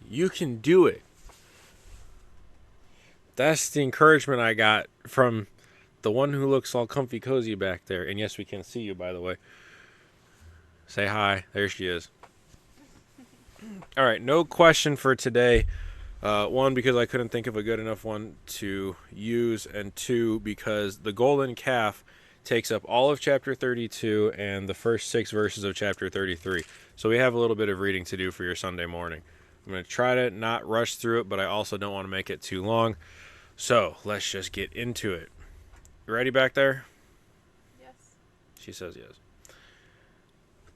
You can do it. That's the encouragement I got from the one who looks all comfy cozy back there. And yes, we can see you, by the way. Say hi. There she is. All right, no question for today. One, because I couldn't think of a good enough one to use, and two, because the golden calf takes up all of chapter 32 and the first 6 verses of chapter 33. So we have a little bit of reading to do for your Sunday morning. I'm going to try to not rush through it, but I also don't want to make it too long. So let's just get into it. You ready back there? Yes. She says yes.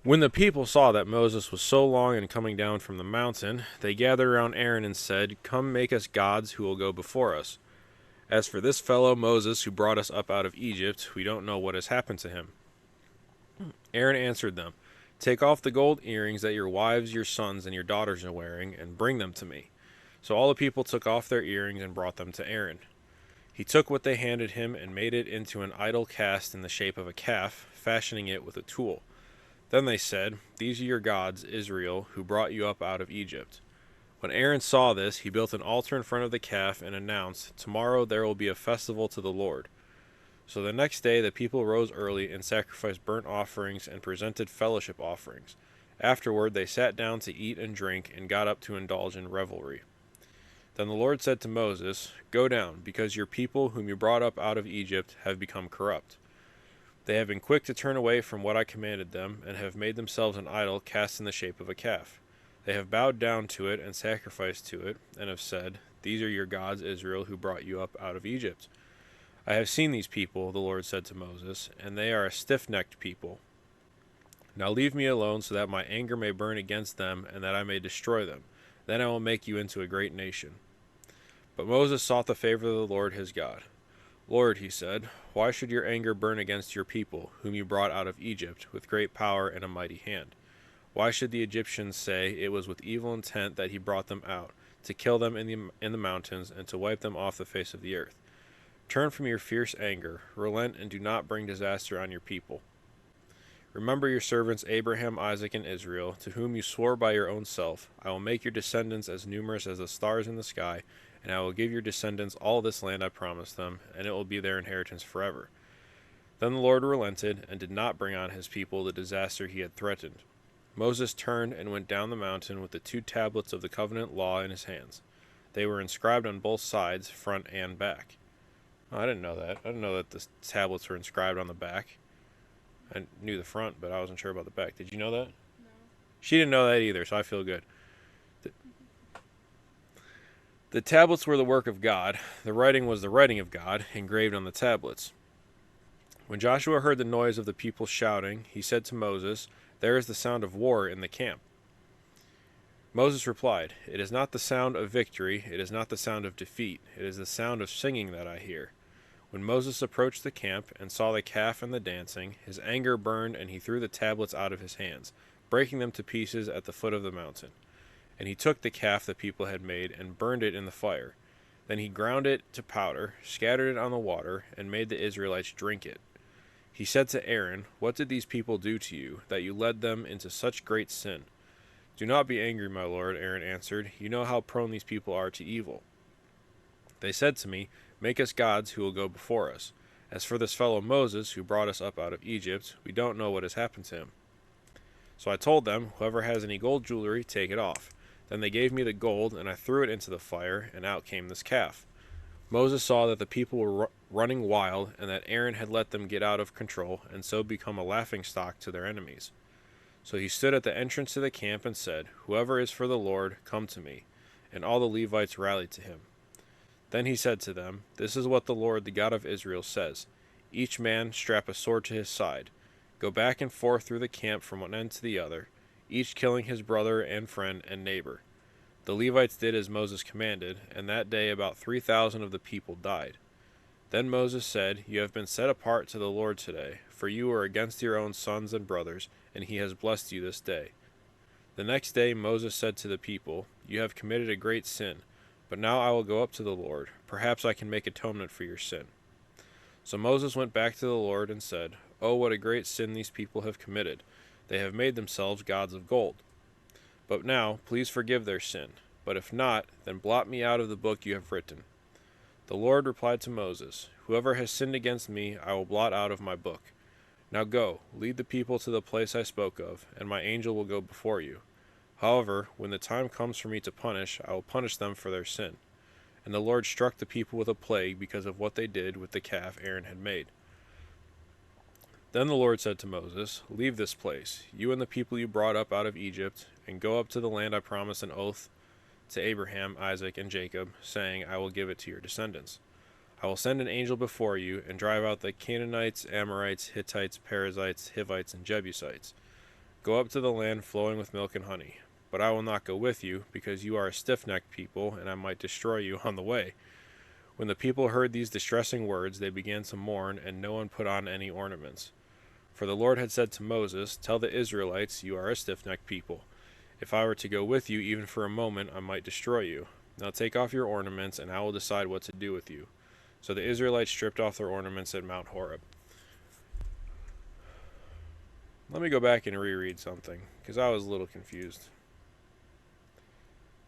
When the people saw that Moses was so long in coming down from the mountain, they gathered around Aaron and said, "Come make us gods who will go before us. As for this fellow Moses who brought us up out of Egypt, we don't know what has happened to him." Aaron answered them, "Take off the gold earrings that your wives, your sons, and your daughters are wearing, and bring them to me." So all the people took off their earrings and brought them to Aaron. He took what they handed him and made it into an idol cast in the shape of a calf, fashioning it with a tool. Then they said, "These are your gods, Israel, who brought you up out of Egypt." When Aaron saw this, he built an altar in front of the calf and announced, "Tomorrow there will be a festival to the Lord." So the next day the people rose early and sacrificed burnt offerings and presented fellowship offerings. Afterward they sat down to eat and drink and got up to indulge in revelry. Then the Lord said to Moses, "Go down, because your people whom you brought up out of Egypt have become corrupt. They have been quick to turn away from what I commanded them, and have made themselves an idol cast in the shape of a calf. They have bowed down to it and sacrificed to it, and have said, 'These are your gods, Israel, who brought you up out of Egypt.' I have seen these people," the Lord said to Moses, "and they are a stiff-necked people. Now leave me alone, so that my anger may burn against them, and that I may destroy them. Then I will make you into a great nation." But Moses sought the favor of the Lord his God. "Lord," he said, "why should your anger burn against your people, whom you brought out of Egypt, with great power and a mighty hand? Why should the Egyptians say it was with evil intent that he brought them out, to kill them in the mountains, and to wipe them off the face of the earth? Turn from your fierce anger, relent, and do not bring disaster on your people. Remember your servants Abraham, Isaac, and Israel, to whom you swore by your own self, 'I will make your descendants as numerous as the stars in the sky, and I will give your descendants all this land I promised them, and it will be their inheritance forever.' Then the Lord relented, and did not bring on his people the disaster he had threatened. Moses turned and went down the mountain with the 2 tablets of the covenant law in his hands. They were inscribed on both sides, front and back. Oh, I didn't know that. I didn't know that the tablets were inscribed on the back. I knew the front, but I wasn't sure about the back. Did you know that? No. She didn't know that either, so I feel good. The tablets were the work of God. The writing was the writing of God, engraved on the tablets. When Joshua heard the noise of the people shouting, he said to Moses, "There is the sound of war in the camp." Moses replied, "It is not the sound of victory, it is not the sound of defeat, it is the sound of singing that I hear." When Moses approached the camp and saw the calf and the dancing, his anger burned, and he threw the tablets out of his hands, breaking them to pieces at the foot of the mountain. And he took the calf the people had made and burned it in the fire. Then he ground it to powder, scattered it on the water, and made the Israelites drink it. He said to Aaron, "What did these people do to you, that you led them into such great sin?" "Do not be angry, my lord," Aaron answered. "You know how prone these people are to evil. They said to me, 'Make us gods who will go before us.' As for this fellow Moses, who brought us up out of Egypt, we don't know what has happened to him." So I told them, "Whoever has any gold jewelry, take it off." Then they gave me the gold, and I threw it into the fire, and out came this calf. Moses saw that the people were running wild, and that Aaron had let them get out of control, and so become a laughingstock to their enemies. So he stood at the entrance to the camp and said, "Whoever is for the Lord, come to me." And all the Levites rallied to him. Then he said to them, "This is what the Lord, the God of Israel, says. Each man strap a sword to his side. Go back and forth through the camp from one end to the other, each killing his brother and friend and neighbor." The Levites did as Moses commanded, and that day about 3,000 of the people died. Then Moses said, "You have been set apart to the Lord today, for you were against your own sons and brothers, and he has blessed you this day." The next day Moses said to the people, "You have committed a great sin, but now I will go up to the Lord. Perhaps I can make atonement for your sin." So Moses went back to the Lord and said, "Oh, what a great sin these people have committed. They have made themselves gods of gold. But now, please forgive their sin. But if not, then blot me out of the book you have written." The Lord replied to Moses, "Whoever has sinned against me, I will blot out of my book. Now go, lead the people to the place I spoke of, and my angel will go before you. However, when the time comes for me to punish, I will punish them for their sin." And the Lord struck the people with a plague because of what they did with the calf Aaron had made. Then the Lord said to Moses, "Leave this place, you and the people you brought up out of Egypt, and go up to the land I promised an oath to Abraham, Isaac, and Jacob, saying, I will give it to your descendants. I will send an angel before you, and drive out the Canaanites, Amorites, Hittites, Perizzites, Hivites, and Jebusites. Go up to the land flowing with milk and honey. But I will not go with you, because you are a stiff-necked people, and I might destroy you on the way." When the people heard these distressing words, they began to mourn, and no one put on any ornaments. For the Lord had said to Moses, "Tell the Israelites, you are a stiff-necked people. If I were to go with you even for a moment, I might destroy you. Now take off your ornaments, and I will decide what to do with you." So the Israelites stripped off their ornaments at Mount Horeb. Let me go back and reread something, because I was a little confused.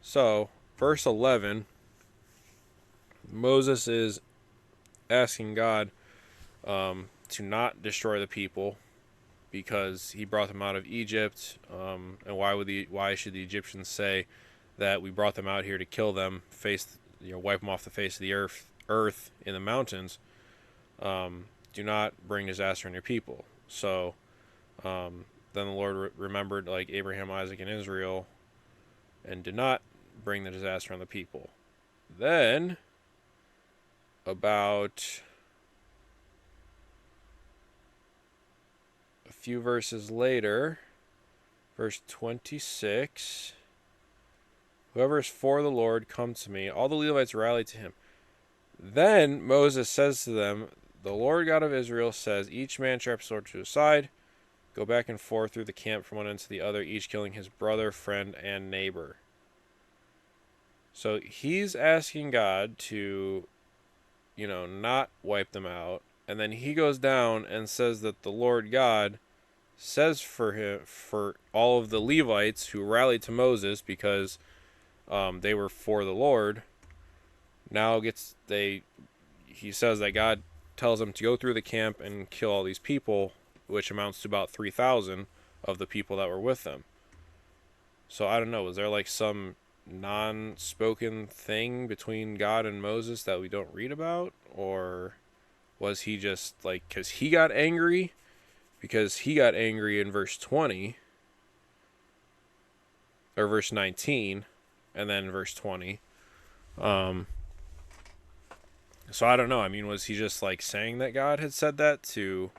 So, verse 11, Moses is asking God to not destroy the people because he brought them out of Egypt. And why should the Egyptians say that we brought them out here to kill them, wipe them off the face of the earth in the mountains? Do not bring disaster on your people. So then the Lord remembered like Abraham, Isaac, and Israel, and did not bring the disaster on the people. Then, about a few verses later, verse 26, "Whoever is for the Lord, come to me." All the Levites rallied to him. Then Moses says to them, "The Lord God of Israel says, each man sharp sword to his side, go back and forth through the camp from one end to the other, each killing his brother, friend, and neighbor." So he's asking God to, not wipe them out. And then he goes down and says that the Lord God says for all of the Levites who rallied to Moses because they were for the Lord. Now he says that God tells them to go through the camp and kill all these people, which amounts to about 3,000 of the people that were with them. So I don't know, was there like some non-spoken thing between God and Moses that we don't read about? Or was he just like, because he got angry in verse 20 or verse 19 and then verse 20. So I don't know. I mean, was he just like saying that God had said that to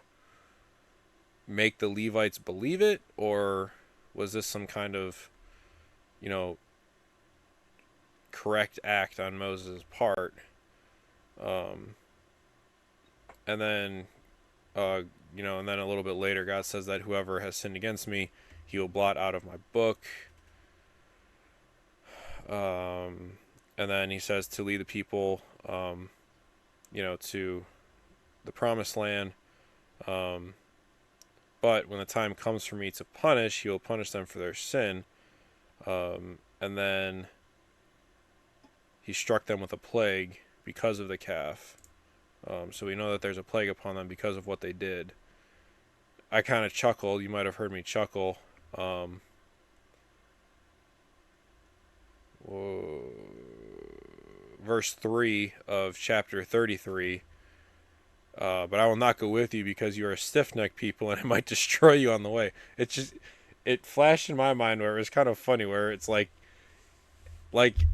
make the Levites believe it, or was this some kind of, correct act on Moses' part? And then, and then a little bit later, God says that whoever has sinned against me, he will blot out of my book. And then he says to lead the people, to the promised land. But when the time comes for me to punish, he will punish them for their sin. And then he struck them with a plague because of the calf. So we know that there's a plague upon them because of what they did. I kind of chuckled. You might have heard me chuckle. Verse 3 of chapter 33. But I will not go with you because you are a stiff-necked people and I might destroy you on the way. It flashed in my mind where it was kind of funny, where it's like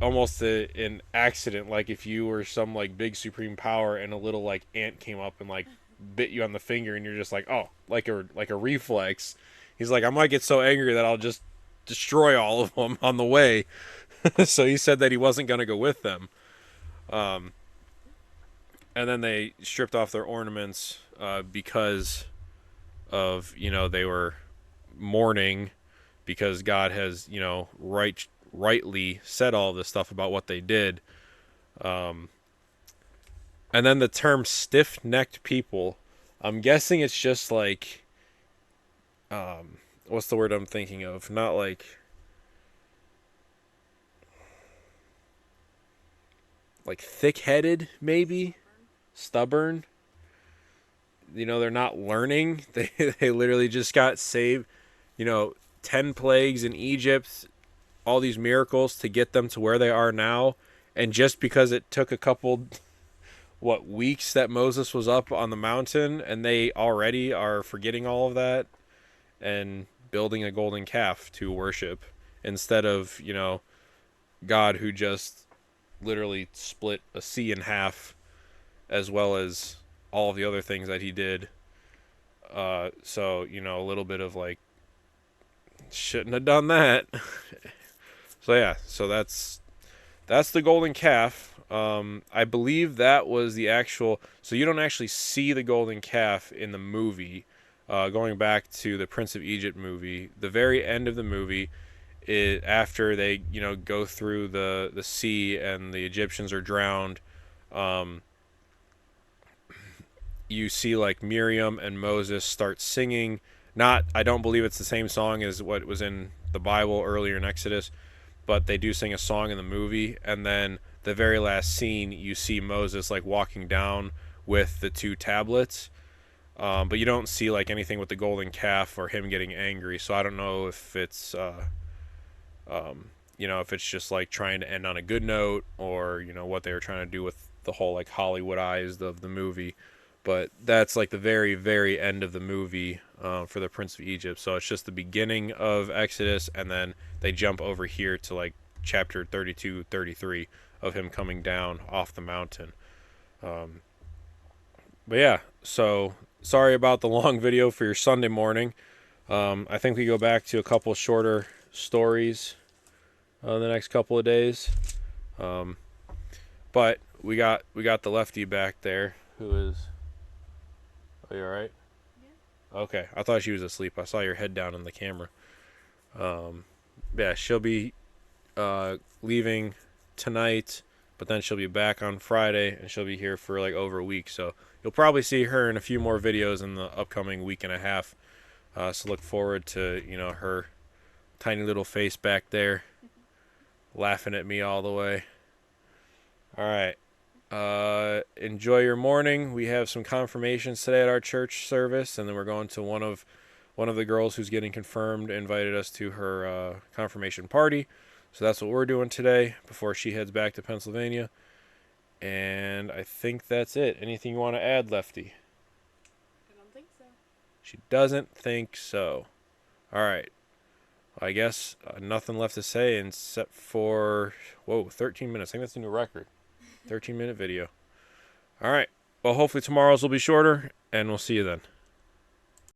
almost an accident, like if you were some like big supreme power and a little like ant came up and like bit you on the finger and you're just like, oh, like a reflex. He's like, I might get so angry that I'll just destroy all of them on the way. So he said that he wasn't going to go with them. And then they stripped off their ornaments because of, they were mourning because God has, rightly said all this stuff about what they did. And then the term stiff-necked people, I'm guessing it's just like, what's the word I'm thinking of? Not like, like thick-headed, maybe stubborn. You know, they're not learning. They literally just got saved. You know, 10 plagues in Egypt, all these miracles to get them to where they are now, and just because it took a couple weeks that Moses was up on the mountain, and they already are forgetting all of that and building a golden calf to worship instead of, you know, God who just literally split a sea in half, as well as all of the other things that he did. So, you know, a little bit of like, shouldn't have done that. So yeah, so that's the golden calf. I believe that was the actual. So you don't actually see the golden calf in the movie. Going back to the Prince of Egypt movie, the very end of the movie, after they, you know, go through the sea and the Egyptians are drowned. You see like Miriam and Moses start singing. Not, I don't believe it's the same song as what was in the Bible earlier in Exodus, but they do sing a song in the movie. And then the very last scene, you see Moses like walking down with the 2 tablets. But you don't see like anything with the golden calf or him getting angry. So I don't know if it's, you know, if it's just like trying to end on a good note, or, you know, what they were trying to do with the whole like Hollywoodized of the movie. But that's like the very, very end of the movie for the Prince of Egypt. So it's just the beginning of Exodus, and then they jump over here to like chapter 32, 33 of him coming down off the mountain. But yeah, so sorry about the long video for your Sunday morning. I think we go back to a couple shorter stories the next couple of days. But we got the lefty back there who is. Are you alright? Yeah. Okay, I thought she was asleep. I saw your head down in the camera. Yeah, she'll be leaving tonight, but then she'll be back on Friday, and she'll be here for like over a week. So you'll probably see her in a few more videos in the upcoming week and a half. So look forward to, you know, her tiny little face back there, laughing at me all the way. All right. Enjoy your morning. We have some confirmations today at our church service, and then we're going to one of the girls who's getting confirmed invited us to her confirmation party. So that's what we're doing today before she heads back to Pennsylvania. And I think that's it. Anything you want to add, Lefty? I don't think so. She doesn't think so. All right. I guess nothing left to say except for, 13 minutes. I think that's a new record. 13-minute video. All right. Well, hopefully tomorrow's will be shorter, and we'll see you then.